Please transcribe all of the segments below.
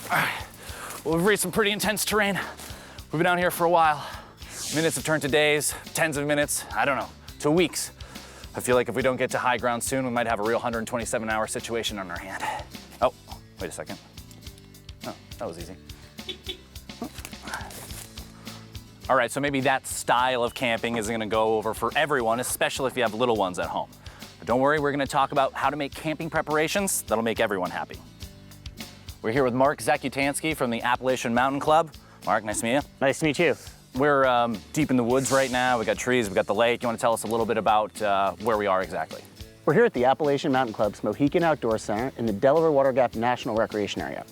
All right, well, we've reached some pretty intense terrain. We've been out here for a while. Minutes have turned to days, tens of minutes, I don't know, to weeks. I feel like if we don't get to high ground soon, we might have a real 127-hour situation on our hand. Oh, wait a second. Oh, that was easy. All right, so maybe that style of camping isn't gonna go over for everyone, especially if you have little ones at home. But don't worry, we're gonna talk about how to make camping preparations that'll make everyone happy. We're here with Mark Zakutansky from the Appalachian Mountain Club. Mark, nice to meet you. Nice to meet you. We're deep in the woods right now. We got trees, we got the lake. You wanna tell us a little bit about where we are exactly? We're here at the Appalachian Mountain Club's Mohican Outdoor Center in the Delaware Water Gap National Recreation Area.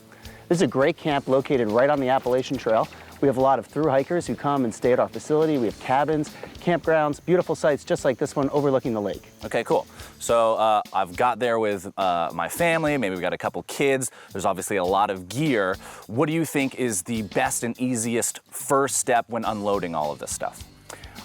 This is a great camp located right on the Appalachian Trail. We have a lot of thru hikers who come and stay at our facility. We have cabins, campgrounds, beautiful sites just like this one overlooking the lake. Okay, cool. So I've got there with my family, maybe we got a couple kids. There's obviously a lot of gear. What do you think is the best and easiest first step when unloading all of this stuff?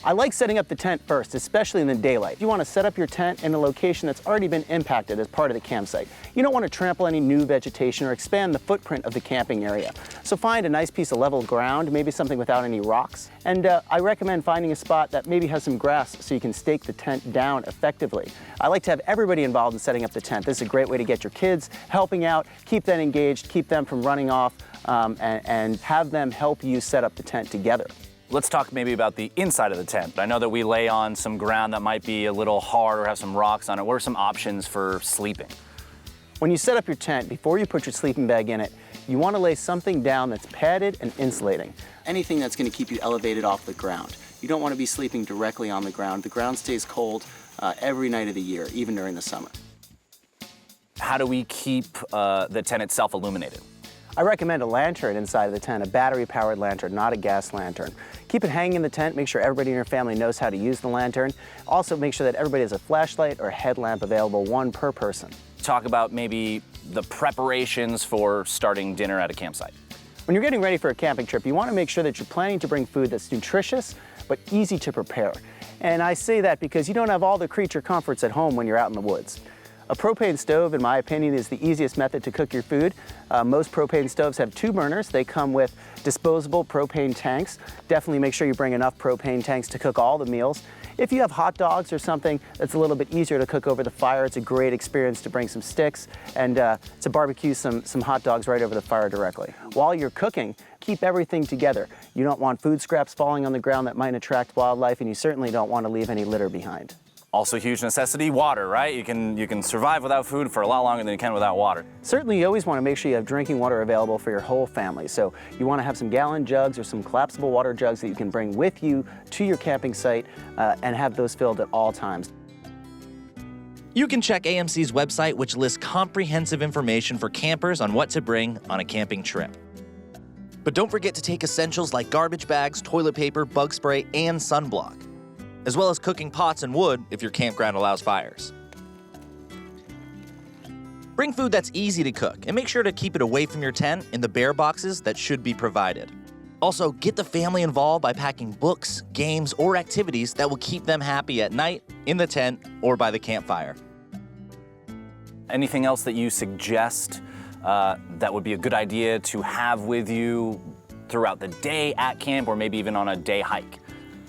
I like setting up the tent first, especially in the daylight. You want to set up your tent in a location that's already been impacted as part of the campsite. You don't want to trample any new vegetation or expand the footprint of the camping area. So find a nice piece of level ground, maybe something without any rocks. And I recommend finding a spot that maybe has some grass so you can stake the tent down effectively. I like to have everybody involved in setting up the tent. This is a great way to get your kids helping out, keep them engaged, keep them from running off, and have them help you set up the tent together. Let's talk maybe about the inside of the tent. I know that we lay on some ground that might be a little hard or have some rocks on it. What are some options for sleeping? When you set up your tent, before you put your sleeping bag in it, you want to lay something down that's padded and insulating. Anything that's going to keep you elevated off the ground. You don't want to be sleeping directly on the ground. The ground stays cold every night of the year, even during the summer. How do we keep the tent itself illuminated? I recommend a lantern inside of the tent, a battery-powered lantern, not a gas lantern. Keep it hanging in the tent. Make sure everybody in your family knows how to use the lantern. Also, make sure that everybody has a flashlight or headlamp available, one per person. Talk about maybe the preparations for starting dinner at a campsite. When you're getting ready for a camping trip, you want to make sure that you're planning to bring food that's nutritious but easy to prepare. And I say that because you don't have all the creature comforts at home when you're out in the woods. A propane stove, in my opinion, is the easiest method to cook your food. Most propane stoves have 2 burners. They come with disposable propane tanks. Definitely make sure you bring enough propane tanks to cook all the meals. If you have hot dogs or something that's a little bit easier to cook over the fire, it's a great experience to bring some sticks and to barbecue some hot dogs right over the fire directly. While you're cooking, keep everything together. You don't want food scraps falling on the ground that might attract wildlife, and you certainly don't want to leave any litter behind. Also a huge necessity, water, right? You can survive without food for a lot longer than you can without water. Certainly, you always want to make sure you have drinking water available for your whole family. So you want to have some gallon jugs or some collapsible water jugs that you can bring with you to your camping site and have those filled at all times. You can check AMC's website, which lists comprehensive information for campers on what to bring on a camping trip. But don't forget to take essentials like garbage bags, toilet paper, bug spray, and sunblock, as well as cooking pots and wood if your campground allows fires. Bring food that's easy to cook, and make sure to keep it away from your tent in the bear boxes that should be provided. Also, get the family involved by packing books, games, or activities that will keep them happy at night, in the tent, or by the campfire. Anything else that you suggest that would be a good idea to have with you throughout the day at camp, or maybe even on a day hike?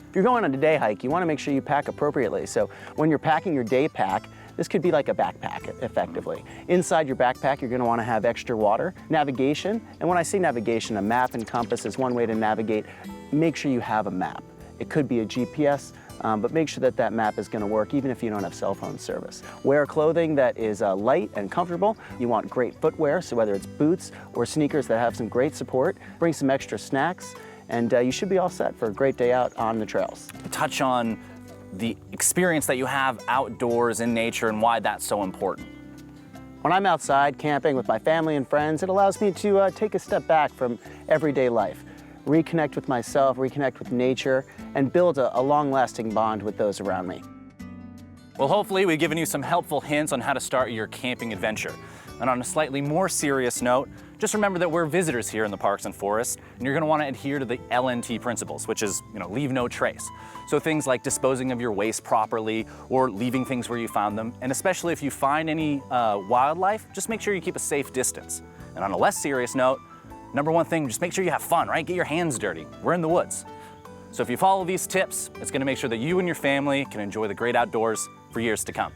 If you're going on a day hike, you want to make sure you pack appropriately. So when you're packing your day pack, this could be like a backpack, effectively. Inside your backpack, you're going to want to have extra water, navigation, and when I say navigation, a map and compass is one way to navigate. Make sure you have a map. It could be a GPS, but make sure that that map is going to work even if you don't have cell phone service. Wear clothing that is light and comfortable. You want great footwear, so whether it's boots or sneakers that have some great support. Bring some extra snacks, and you should be all set for a great day out on the trails. Touch on the experience that you have outdoors in nature and why that's so important. When I'm outside camping with my family and friends, it allows me to take a step back from everyday life, reconnect with myself, reconnect with nature, and build a long-lasting bond with those around me. Well, hopefully we've given you some helpful hints on how to start your camping adventure. And on a slightly more serious note, just remember that we're visitors here in the parks and forests, and you're going to want to adhere to the LNT principles, which is, leave no trace. So things like disposing of your waste properly or leaving things where you found them, and especially if you find any wildlife, just make sure you keep a safe distance. And on a less serious note, Number one thing, just make sure you have fun, right? Get your hands dirty. We're in the woods. So if you follow these tips, it's gonna make sure that you and your family can enjoy the great outdoors for years to come.